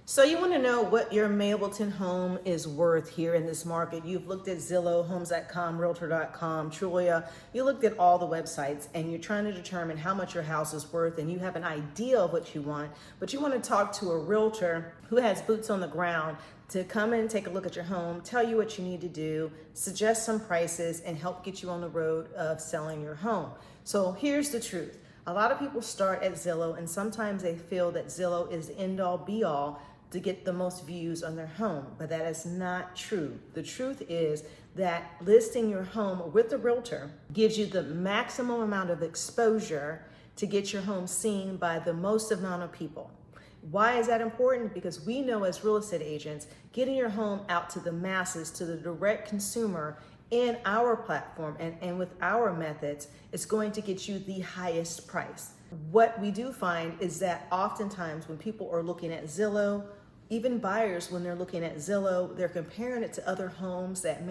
So you want to know what your Mableton home is worth here in this market. You've looked at Zillow, Homes.com, Realtor.com, Trulia. You looked at all the websites and you're trying to determine how much your house is worth, and you have an idea of what you want, but you want to talk to a realtor who has boots on the ground to come in and take a look at your home, tell you what you need to do, suggest some prices, and help get you on the road of selling your home. So here's the truth. A lot of people start at Zillow, and sometimes they feel that Zillow is the end-all be-all to get the most views on their home, but that is not true. The truth is that listing your home with a realtor gives you the maximum amount of exposure to get your home seen by the most amount of people. Why is that important? Because we know as real estate agents, getting your home out to the masses, to the direct consumer in our platform and with our methods, is going to get you the highest price. What we do find is that oftentimes when people are looking at Zillow, even buyers, when they're looking at Zillow, they're comparing it to other homes that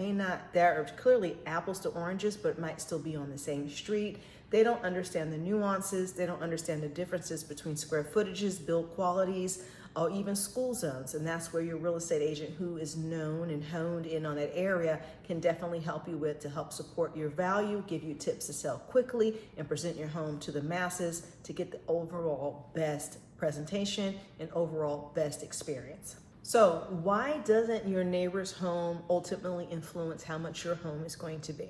are clearly apples to oranges, but might still be on the same street. They don't understand the nuances. They don't understand the differences between square footages, build qualities, or even school zones. And that's where your real estate agent, who is known and honed in on that area, can definitely help you with, to help support your value, give you tips to sell quickly, and present your home to the masses to get the overall best presentation and overall best experience. So why doesn't your neighbor's home ultimately influence how much your home is going to be?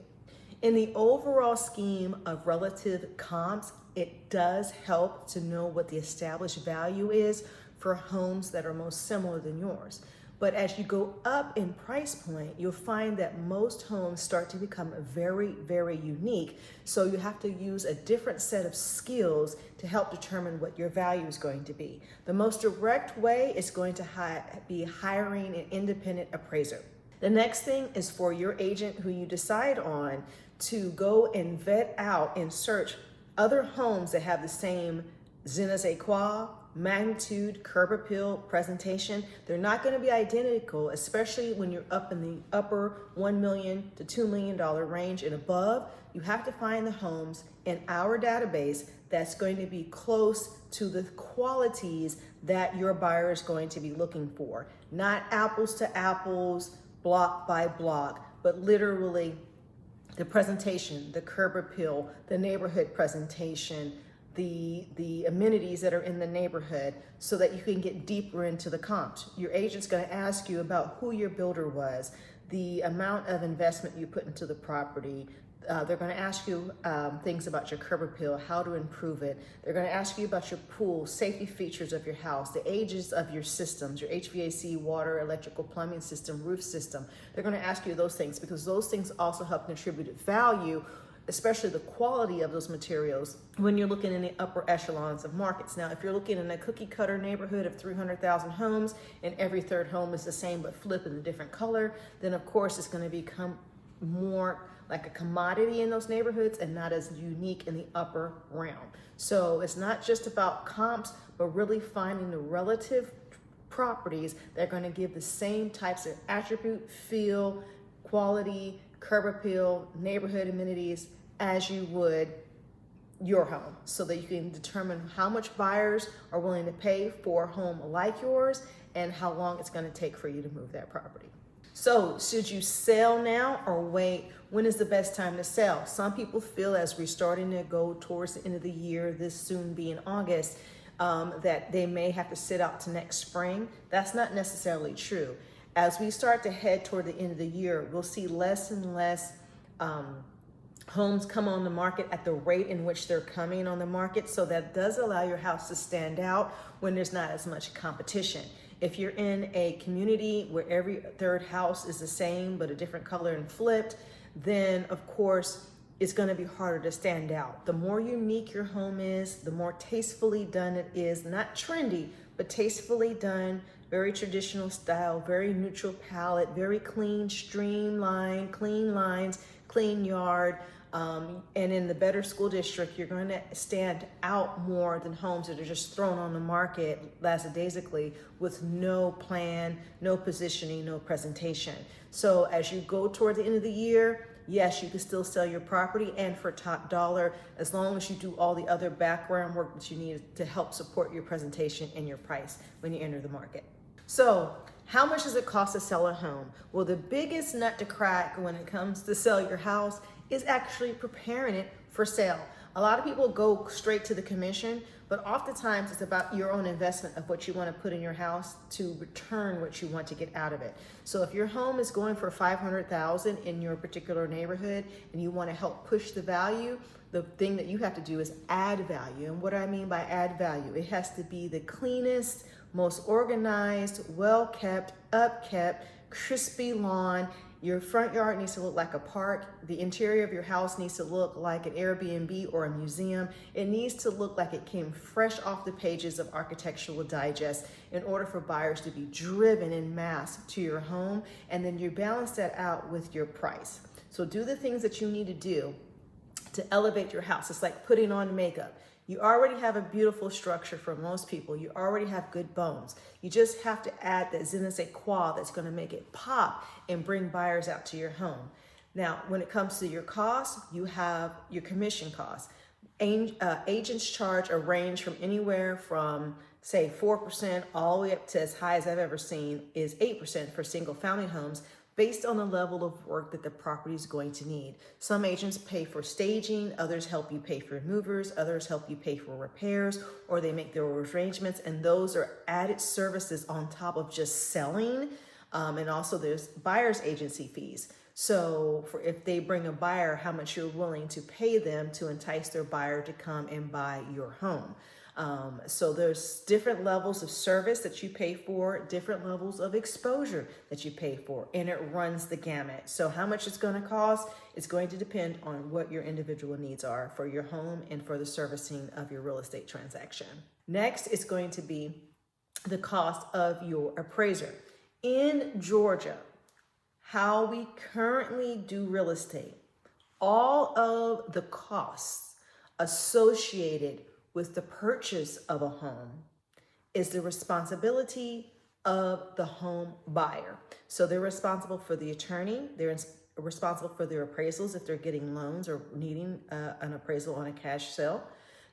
In the overall scheme of relative comps, it does help to know what the established value is for homes that are most similar than yours. But as you go up in price point, you'll find that most homes start to become very, very unique. So you have to use a different set of skills to help determine what your value is going to be. The most direct way is going to be hiring an independent appraiser. The next thing is for your agent who you decide on to go and vet out and search other homes that have the same je ne sais quoi, magnitude, curb appeal, presentation. They're not going to be identical, especially when you're up in the upper $1 million to $2 million range and above. You have to find the homes in our database that's going to be close to the qualities that your buyer is going to be looking for. Not apples to apples, block by block, but literally the presentation, the curb appeal, the neighborhood presentation, the amenities that are in the neighborhood, so that you can get deeper into the comps. Your agent's going to ask you about who your builder was, the amount of investment you put into the property. They're going to ask you things about your curb appeal, how to improve it. They're going to ask you about your pool, safety features of your house, the ages of your systems, your HVAC, water, electrical, plumbing system, roof system. They're going to ask you those things because those things also help contribute value, especially the quality of those materials when you're looking in the upper echelons of markets. Now, if you're looking in a cookie cutter neighborhood of 300,000 homes and every third home is the same but flip in a different color, then of course it's going to become more like a commodity in those neighborhoods and not as unique in the upper realm. So it's not just about comps, but really finding the relative properties that are going to give the same types of attribute, feel, quality, curb appeal, neighborhood amenities as you would your home, so that you can determine how much buyers are willing to pay for a home like yours and how long it's going to take for you to move that property. So should you sell now or wait? When is the best time to sell? Some people feel, as we're starting to go towards the end of the year, this soon being August, that they may have to sit out to next spring. That's not necessarily true. As we start to head toward the end of the year, we'll see less and less homes come on the market at the rate in which they're coming on the market. So that does allow your house to stand out when there's not as much competition. If you're in a community where every third house is the same but a different color and flipped, then of course it's going to be harder to stand out. The more unique your home is, the more tastefully done it is, not trendy, but tastefully done, very traditional style, very neutral palette, very clean, streamlined, clean lines, clean yard. And in the better school district, you're going to stand out more than homes that are just thrown on the market lackadaisically with no plan, no positioning, no presentation. So as you go toward the end of the year, yes, you can still sell your property and for top dollar, as long as you do all the other background work that you need to help support your presentation and your price when you enter the market. So how much does it cost to sell a home? Well, the biggest nut to crack when it comes to sell your house is actually preparing it for sale. A lot of people go straight to the commission, but oftentimes it's about your own investment of what you want to put in your house to return what you want to get out of it. So if your home is going for $500,000 in your particular neighborhood and you want to help push the value, the thing that you have to do is add value. And what do I mean by add value? It has to be the cleanest, most organized, well-kept, upkept, crispy lawn. Your front yard needs to look like a park. The interior of your house needs to look like an Airbnb or a museum. It needs to look like it came fresh off the pages of Architectural Digest in order for buyers to be driven en masse to your home. And then you balance that out with your price. So do the things that you need to do to elevate your house. It's like putting on makeup. You already have a beautiful structure for most people. You already have good bones. You just have to add that je ne sais quoi that's going to make it pop and bring buyers out to your home. Now, when it comes to your costs, you have your commission costs. Agents charge a range from anywhere from, say, 4% all the way up to as high as I've ever seen is 8% for single family homes, based on the level of work that the property is going to need. Some agents pay for staging, others help you pay for movers, others help you pay for repairs, or they make their arrangements, and those are added services on top of just selling. And also there's buyer's agency fees. So if they bring a buyer, how much you're willing to pay them to entice their buyer to come and buy your home. So there's different levels of service that you pay for, different levels of exposure that you pay for, and it runs the gamut. So how much it's going to cost is going to depend on what your individual needs are for your home and for the servicing of your real estate transaction. Next is going to be the cost of your appraiser. In Georgia, how we currently do real estate, all of the costs associated with the purchase of a home is the responsibility of the home buyer. So they're responsible for the attorney, they're responsible for their appraisals if they're getting loans or needing an appraisal on a cash sale.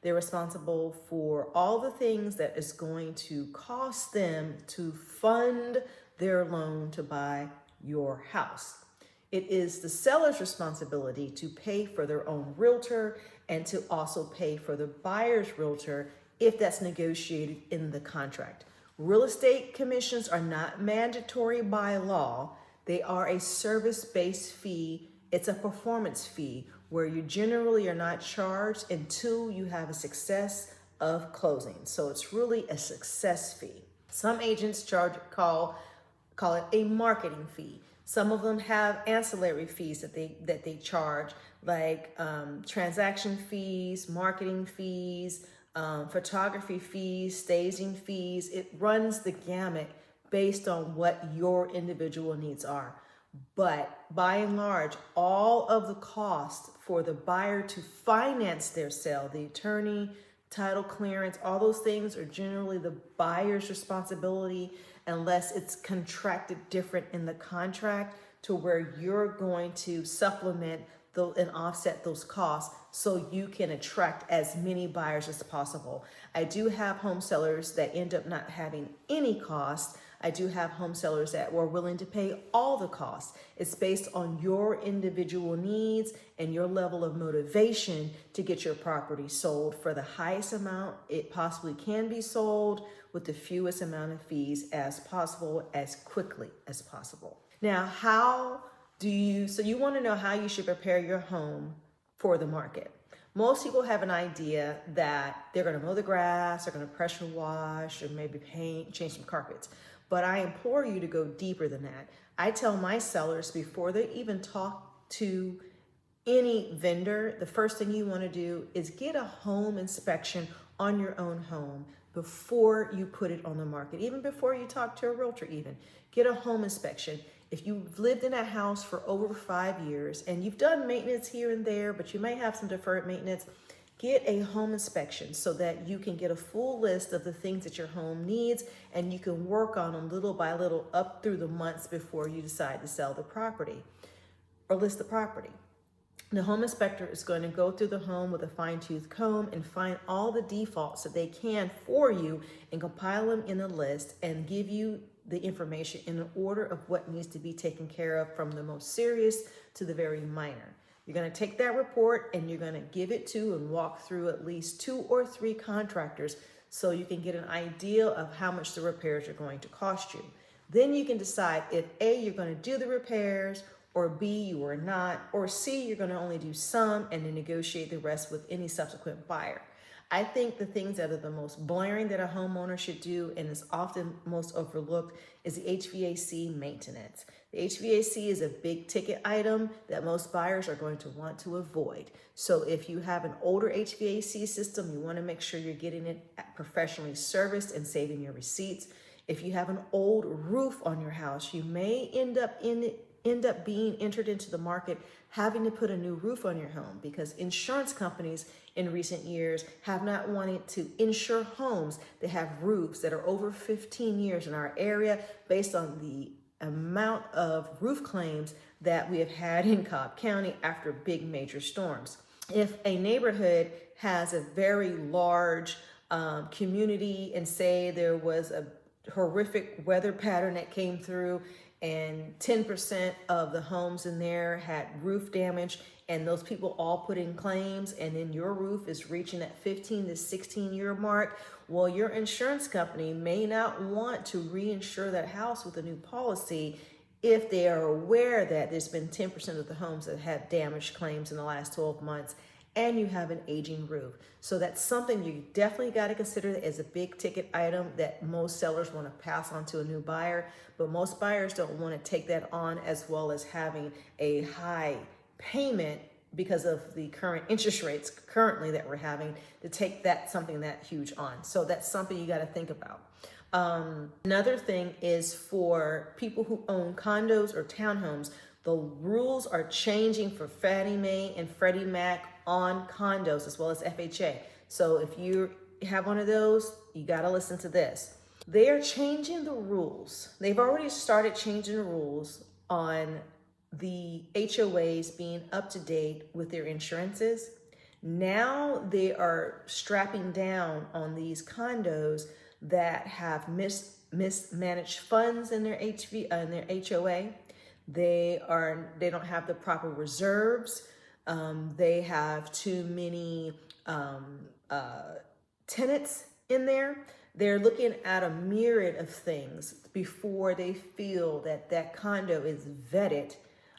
They're responsible for all the things that is going to cost them to fund their loan to buy your house. It is the seller's responsibility to pay for their own realtor and to also pay for the buyer's realtor if that's negotiated in the contract. Real estate commissions are not mandatory by law. They are a service-based fee. It's a performance fee where you generally are not charged until you have a success of closing. So it's really a success fee. Some agents call it a marketing fee. Some of them have ancillary fees that they charge, like transaction fees, marketing fees, photography fees, staging fees. It runs the gamut based on what your individual needs are. But by and large, all of the costs for the buyer to finance their sale, the attorney, title clearance, all those things are generally the buyer's responsibility, unless it's contracted different in the contract to where you're going to supplement and offset those costs so you can attract as many buyers as possible. I do have home sellers that end up not having any cost. I do have home sellers that were willing to pay all the costs. It's based on your individual needs and your level of motivation to get your property sold for the highest amount it possibly can be sold with the fewest amount of fees as possible, as quickly as possible. Now, so you want to know how you should prepare your home for the market. Most people have an idea that they're going to mow the grass, they're going to pressure wash, or maybe paint, change some carpets. But I implore you to go deeper than that. I tell my sellers before they even talk to any vendor, the first thing you want to do is get a home inspection on your own home before you put it on the market, even before you talk to a realtor even. Get a home inspection. If you've lived in a house for over 5 years and you've done maintenance here and there, but you may have some deferred maintenance, get a home inspection so that you can get a full list of the things that your home needs and you can work on them little by little up through the months before you decide to sell the property or list the property. The home inspector is going to go through the home with a fine-tooth comb and find all the defaults that they can for you and compile them in a list and give you the information in an order of what needs to be taken care of, from the most serious to the very minor. You're going to take that report and you're going to give it to and walk through at least 2 or 3 contractors so you can get an idea of how much the repairs are going to cost you. Then you can decide if A, you're going to do the repairs, or B, you are not, or C, you're going to only do some and then negotiate the rest with any subsequent buyer. I think the things that are the most blaring that a homeowner should do, and is often most overlooked, is the HVAC maintenance. The HVAC is a big ticket item that most buyers are going to want to avoid. So if you have an older HVAC system, you want to make sure you're getting it professionally serviced and saving your receipts. If you have an old roof on your house, you may end up being entered into the market having to put a new roof on your home, because insurance companies in recent years have not wanted to insure homes that have roofs that are over 15 years in our area, based on the amount of roof claims that we have had in Cobb County after big major storms. If a neighborhood has a very large community, and say there was a horrific weather pattern that came through and 10% of the homes in there had roof damage, and those people all put in claims, and then your roof is reaching that 15 to 16 year mark, well, your insurance company may not want to reinsure that house with a new policy if they are aware that there's been 10% of the homes that have damaged claims in the last 12 months and you have an aging roof. So that's something you definitely got to consider as a big ticket item that most sellers want to pass on to a new buyer, but most buyers don't want to take that on, as well as having a high payment because of the current interest rates currently that we're having, to take that something that huge on. So that's something you got to think about. Another thing is for people who own condos or townhomes, the rules are changing for Fannie Mae and Freddie Mac on condos, as well as FHA. So if you have one of those, you got to listen to this. They are changing the rules. They've already started changing the rules on the HOAs being up to date with their insurances. Now they are strapping down on these condos that have mismanaged funds in their HOA. They don't have the proper reserves. They have too many tenants in there. They're looking at a myriad of things before they feel that that condo is vetted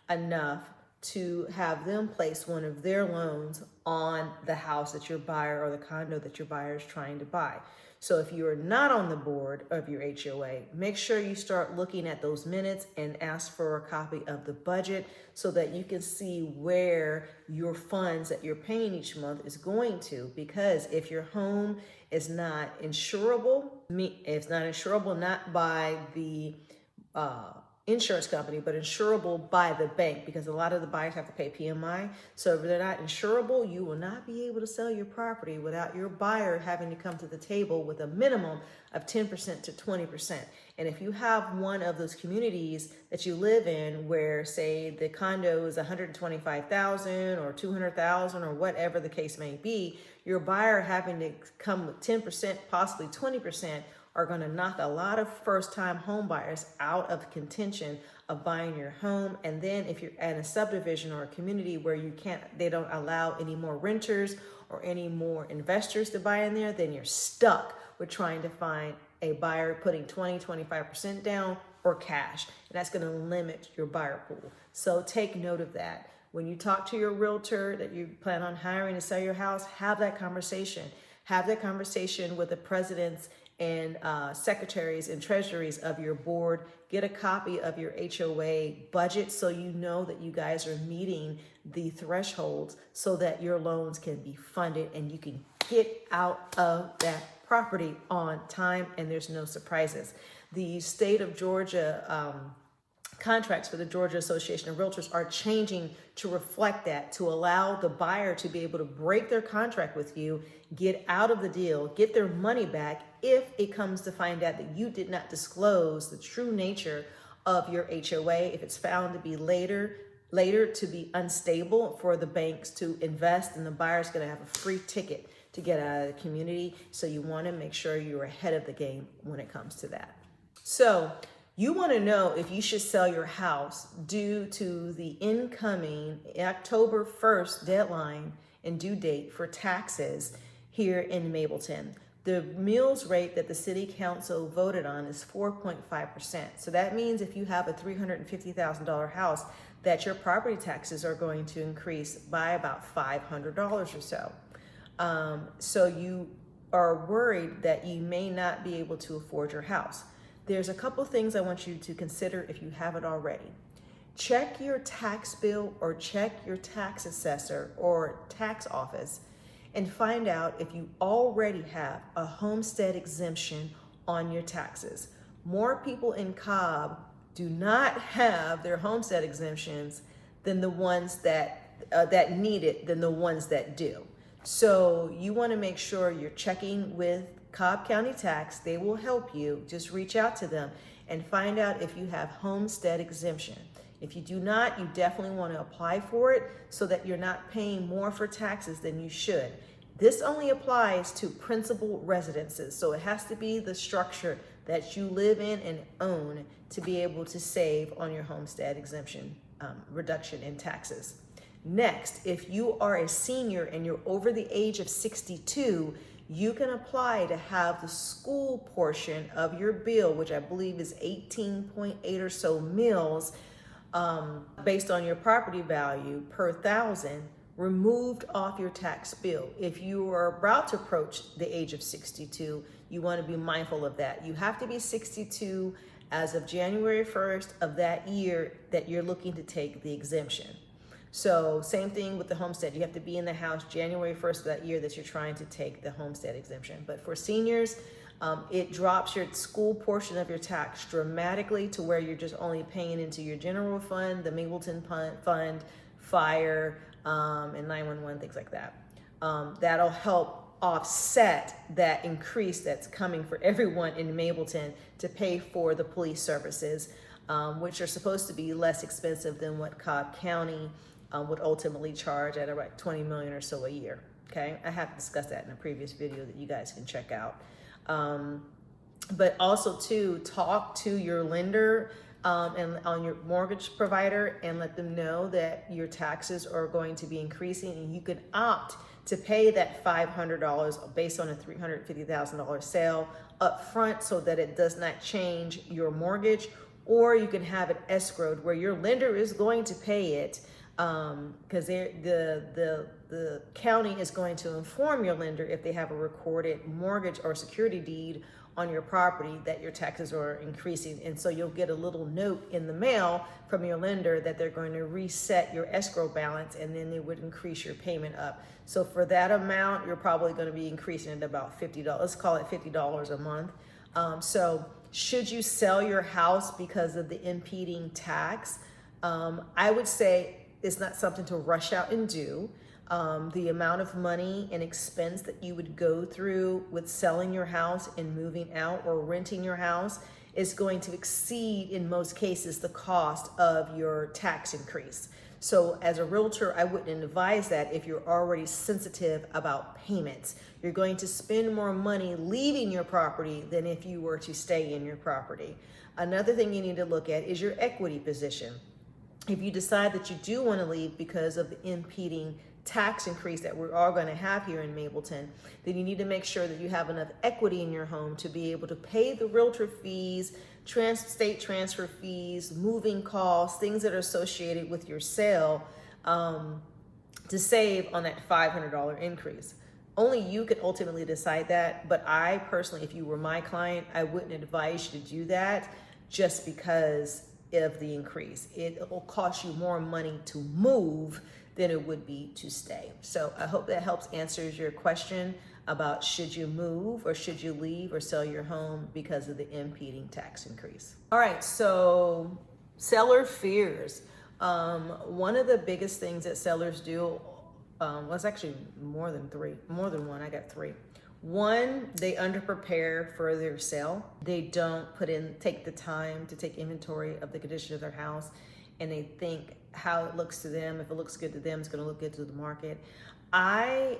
enough to have them place one of their loans on the house that your buyer, or the condo that your buyer is trying to buy. So if you are not on the board of your HOA, make sure you start looking at those minutes and ask for a copy of the budget so that you can see where your funds that you're paying each month is going to. Because if your home is not insurable, not by the insurance company, but insurable by the bank, because a lot of the buyers have to pay PMI. So if they're not insurable, you will not be able to sell your property without your buyer having to come to the table with a minimum of 10% to 20%. And if you have one of those communities that you live in where, say, the condo is $125,000 or $200,000 or whatever the case may be, your buyer having to come with 10%, possibly 20%, are going to knock a lot of first-time home buyers out of contention of buying your home. And then if you're at a subdivision or a community where they don't allow any more renters or any more investors to buy in there, then you're stuck with trying to find a buyer putting 20-25% down or cash. And that's going to limit your buyer pool. So take note of that. When you talk to your realtor that you plan on hiring to sell your house, have that conversation. Have that conversation with the presidents and secretaries and treasuries of your board. Get a copy of your HOA budget so you know that you guys are meeting the thresholds so that your loans can be funded and you can get out of that property on time and there's no surprises. The state of Georgia contracts for the Georgia Association of Realtors are changing to reflect that, to allow the buyer to be able to break their contract with you, get out of the deal, get their money back if it comes to find out that you did not disclose the true nature of your HOA. If it's found to be later later to be unstable for the banks to invest, and the buyer's going to have a free ticket to get out of the community. So you want to make sure you're ahead of the game when it comes to that. So you want to know if you should sell your house due to the incoming October 1st deadline and due date for taxes here in Mableton. The mills rate that the city council voted on is 4.5%. So that means if you have a $350,000 house, that your property taxes are going to increase by about $500 or so. So you are worried that you may not be able to afford your house. There's a couple things I want you to consider if you haven't already. Check your tax bill or check your tax assessor or tax office and find out if you already have a homestead exemption on your taxes. More people in Cobb do not have their homestead exemptions than the ones that need it than the ones that do. So you want to make sure you're checking with Cobb County Tax. They will help you. Just reach out to them and find out if you have homestead exemption. If you do not, you definitely want to apply for it so that you're not paying more for taxes than you should. This only applies to principal residences, so it has to be the structure that you live in and own to be able to save on your homestead exemption reduction in taxes. Next, if you are a senior and you're over the age of 62, you can apply to have the school portion of your bill, which I believe is 18.8 or so mills, based on your property value per thousand, removed off your tax bill. If you are about to approach the age of 62, you want to be mindful of that. You have to be 62 as of January 1st of that year that you're looking to take the exemption. So same thing with the homestead. You have to be in the house January 1st of that year that you're trying to take the homestead exemption. But for seniors, it drops your school portion of your tax dramatically to where you're just only paying into your general fund, the Mableton fund, fire, and 911, things like that. That'll help offset that increase that's coming for everyone in Mableton to pay for the police services, which are supposed to be less expensive than what Cobb County would ultimately charge at about $20 million or so a year. Okay, I have discussed that in a previous video that you guys can check out. But also to talk to your lender and on your mortgage provider and let them know that your taxes are going to be increasing, and you can opt to pay that $500 based on a $350,000 sale up front so that it does not change your mortgage, or you can have it escrowed where your lender is going to pay it because the county is going to inform your lender if they have a recorded mortgage or security deed on your property that your taxes are increasing. And so you'll get a little note in the mail from your lender that they're going to reset your escrow balance, and then they would increase your payment up. So for that amount, you're probably going to be increasing it about $50. Let's call it $50 a month. So should you sell your house because of the impeding tax? I would say it's not something to rush out and do. The amount of money and expense that you would go through with selling your house and moving out or renting your house is going to exceed, in most cases, the cost of your tax increase. So as a realtor, I wouldn't advise that if you're already sensitive about payments. You're going to spend more money leaving your property than if you were to stay in your property. Another thing you need to look at is your equity position. If you decide that you do want to leave because of the impeding tax increase that we're all going to have here in Mableton, then you need to make sure that you have enough equity in your home to be able to pay the realtor fees, state transfer fees, moving costs, things that are associated with your sale, to save on that $500 increase. Only you can ultimately decide that, but I personally, if you were my client, I wouldn't advise you to do that just because of the increase. It will cost you more money to move than it would be to stay. So I hope that helps answers your question about should you move or should you leave or sell your home because of the impeding tax increase. All right, so seller fears. One of the biggest things that sellers do, well, it's actually more than one, I got three. One, they underprepare for their sale. They don't take the time to take inventory of the condition of their house. and they think how it looks to them. If it looks good to them, it's going to look good to the market. I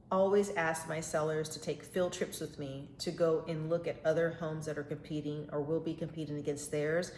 always ask my sellers to take field trips with me to go and look at other homes that are competing or will be competing against theirs,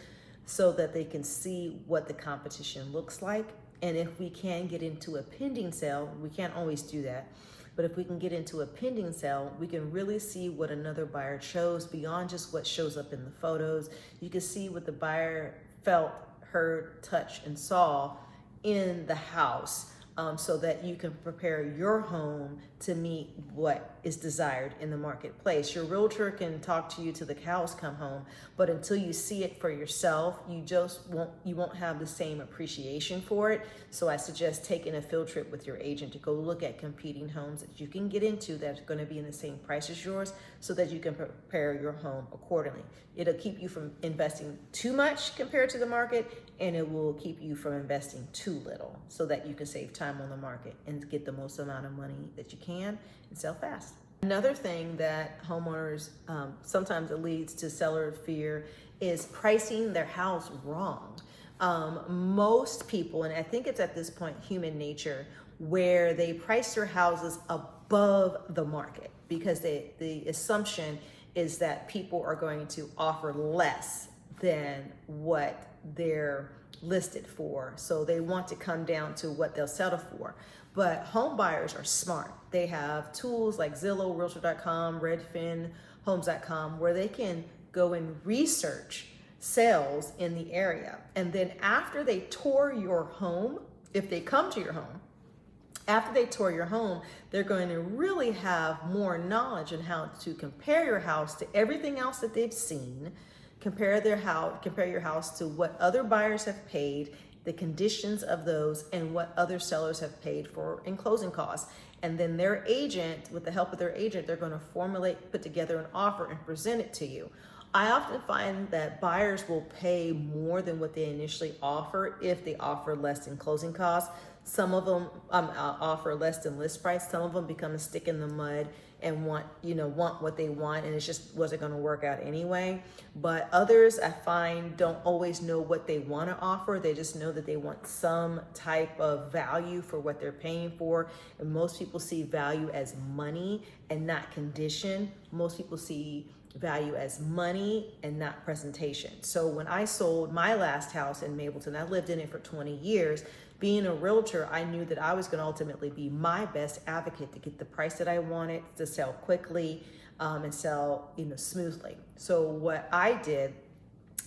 so that they can see what the competition looks like. And if we can get into a pending sale, we can't always do that, but if we can get into a pending sale, we can really see what another buyer chose beyond just what shows up in the photos. You can see what the buyer felt, heard, touched, and saw in the house, so that you can prepare your home to meet what is desired in the marketplace. Your realtor can talk to you till the cows come home, but until you see it for yourself, you won't have the same appreciation for it. So I suggest taking a field trip with your agent to go look at competing homes that you can get into that's going to be in the same price as yours, so that you can prepare your home accordingly. It'll keep you from investing too much compared to the market, and it will keep you from investing too little, so that you can save time on the market and get the most amount of money that you can and sell fast. Another thing that homeowners, sometimes it leads to seller fear, is pricing their house wrong. Most people, and I think it's at this point human nature, where they price their houses above the market because the assumption is that people are going to offer less than what they're listed for. So they want to come down to what they'll settle for. But home buyers are smart. They have tools like Zillow, Realtor.com, Redfin, Homes.com, where they can go and research sales in the area. And then after they tour your home, if they come to your home, after they tour your home, they're going to really have more knowledge on how to compare your house to everything else that they've seen, compare your house to what other buyers have paid, the conditions of those, and what other sellers have paid for in closing costs. And then their agent, with the help of their agent, they're going to put together an offer and present it to you. I often find that buyers will pay more than what they initially offer if they offer less than closing costs. Some of them offer less than list price. Some of them become a stick in the mud and want what they want, and it just wasn't going to work out anyway. But others, I find, don't always know what they want to offer. They just know that they want some type of value for what they're paying for. And most people see value as money and not condition. Most people see value as money and not presentation. So when I sold my last house in Mableton, I lived in it for 20 years. Being a realtor, I knew that I was going to ultimately be my best advocate to get the price that I wanted, to sell quickly, and sell smoothly. So what I did,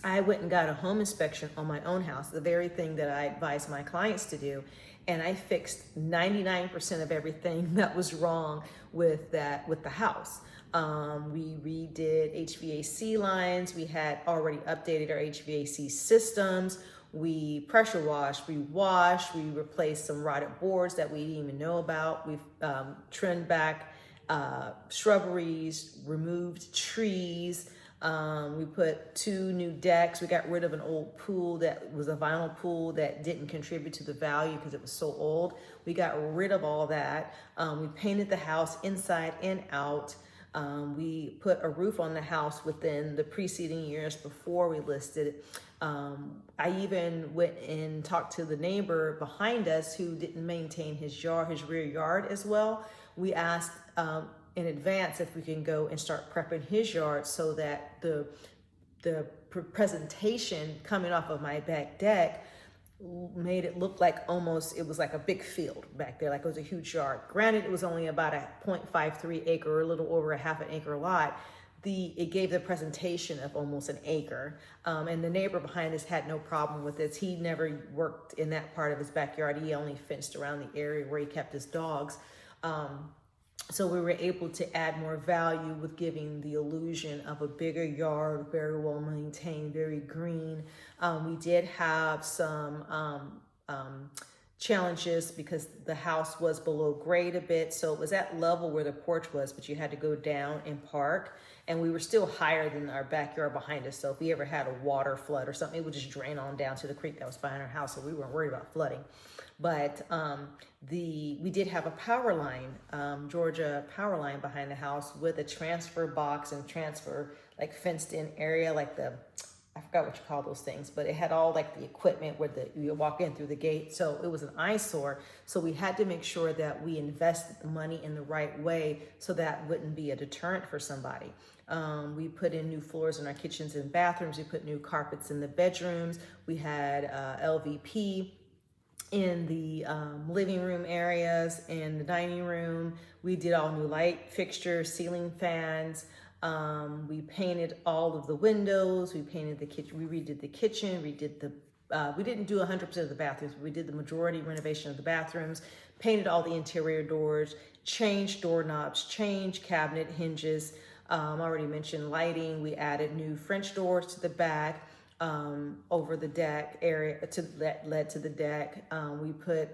I went and got a home inspection on my own house, the very thing that I advise my clients to do. And I fixed 99% of everything that was wrong with the house. We redid HVAC lines. We had already updated our HVAC systems. We pressure washed, we washed, we replaced some rotted boards that we didn't even know about. We've trimmed back shrubberies, removed trees. We put 2 new decks. We got rid of an old pool that was a vinyl pool that didn't contribute to the value because it was so old. We got rid of all that. We painted the house inside and out. We put a roof on the house within the preceding years before we listed it. I even went and talked to the neighbor behind us who didn't maintain his rear yard as well. We asked in advance if we can go and start prepping his yard so that the presentation coming off of my back deck made it look like it was like a big field back there, like it was a huge yard. Granted, it was only about a 0.53 acre, a little over a half an acre lot. It gave the presentation of almost an acre. And the neighbor behind us had no problem with this. He never worked in that part of his backyard. He only fenced around the area where he kept his dogs. So we were able to add more value with giving the illusion of a bigger yard, very well maintained, very green. We did have some challenges because the house was below grade a bit. So it was at level where the porch was, but you had to go down and park. And we were still higher than our backyard behind us. So if we ever had a water flood or something, it would just drain on down to the creek that was behind our house. So we weren't worried about flooding. But we did have a power line, Georgia power line behind the house with a transfer box and transfer like fenced in area, like the I forgot what you call those things, but it had all like the equipment where you walk in through the gate. So it was an eyesore. So we had to make sure that we invested the money in the right way so that wouldn't be a deterrent for somebody. We put in new floors in our kitchens and bathrooms. We put new carpets in the bedrooms. We had LVP in the living room areas, in the dining room. We did all new light fixtures, ceiling fans. We painted all of the windows. We painted the kitchen. We redid the kitchen. We didn't do 100% of the bathrooms, but we did the majority renovation of the bathrooms, painted all the interior doors, changed doorknobs, changed cabinet hinges. I already mentioned lighting. We added new French doors to the back, over the deck area that led to the deck. We put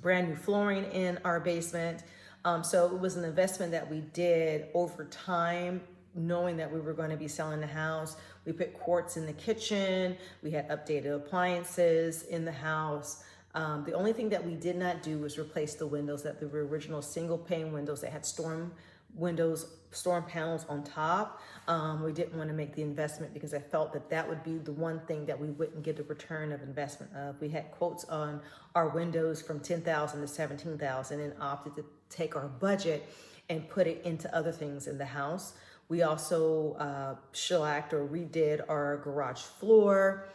brand new flooring in our basement. So it was an investment that we did over time, knowing that we were going to be selling the house. We put quartz in the kitchen. We had updated appliances in the house. The only thing that we did not do was replace the windows that were original single pane windows that had storm panels on top. We didn't want to make the investment because I felt that that would be the one thing that we wouldn't get a return of investment of. We had quotes on our windows from $10,000 to $17,000 and opted to take our budget and put it into other things in the house. We also shellacked or redid our garage floor.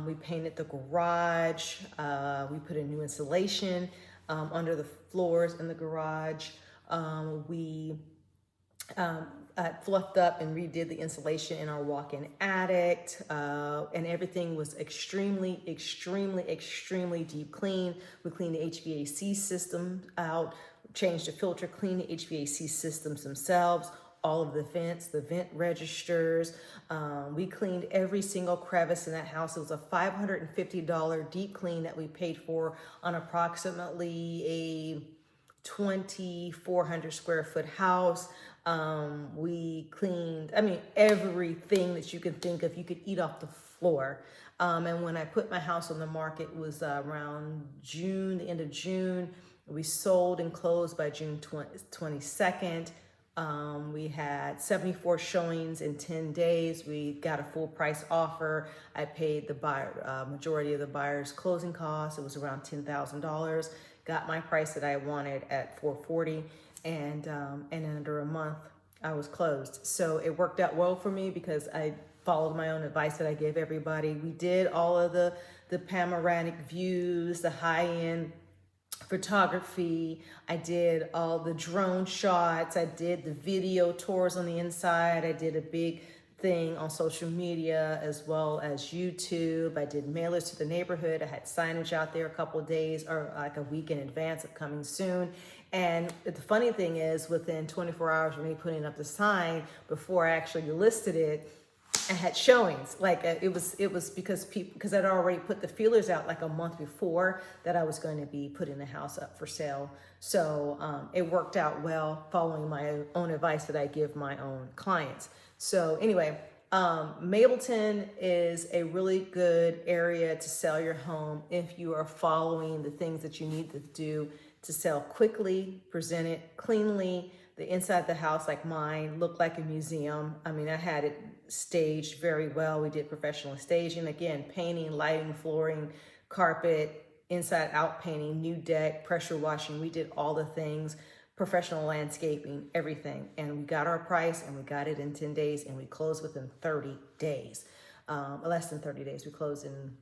We painted the garage. We put in new insulation under the floors in the garage. We fluffed up and redid the insulation in our walk-in attic, and everything was extremely deep clean. We cleaned the HVAC system out, changed the filter, cleaned the HVAC systems themselves, all of the vents, the vent registers. We cleaned every single crevice in that house. It was a $550 deep clean that we paid for on approximately a 2,400 square foot house. We cleaned, everything that you can think of, you could eat off the floor. And when I put my house on the market, it was around June, the end of June. We sold and closed by June 22nd. We had 74 showings in 10 days. We got a full price offer. I paid the buyer, majority of the buyer's closing costs. It was around $10,000. Got my price that I wanted at $440, and in under a month I was closed. So it worked out well for me because I followed my own advice that I gave everybody. We did all of the panoramic views, the high-end photography. I did all the drone shots. I did the video tours on the inside. I did a big thing on social media as well as YouTube. I did mailers to the neighborhood. I had signage out there a couple of days or like a week in advance of coming soon. And the funny thing is, within 24 hours of me putting up the sign, before I actually listed it, I had showings. Like it was because I'd already put the feelers out like a month before that I was going to be putting the house up for sale. So it worked out well, following my own advice that I give my own clients. So anyway, Mableton is a really good area to sell your home if you are following the things that you need to do to sell quickly, present it cleanly. The inside of the house, like mine, looked like a museum. I had it staged very well. We did professional staging, again, painting, lighting, flooring, carpet, inside out painting, new deck, pressure washing. We did all the things, professional landscaping, everything. And we got our price and we got it in 10 days and we closed within 30 days. Less than 30 days. We closed in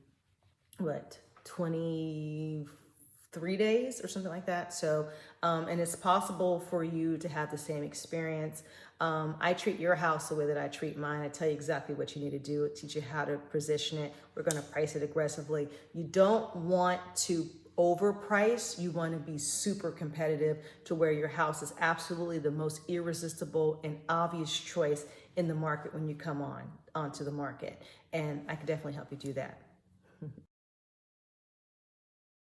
23 days or something like that. So, and it's possible for you to have the same experience. I treat your house the way that I treat mine. I tell you exactly what you need to do, teach you how to position it. We're going to price it aggressively. You don't want to overprice. You want to be super competitive to where your house is absolutely the most irresistible and obvious choice in the market when you come onto the market. And I can definitely help you do that.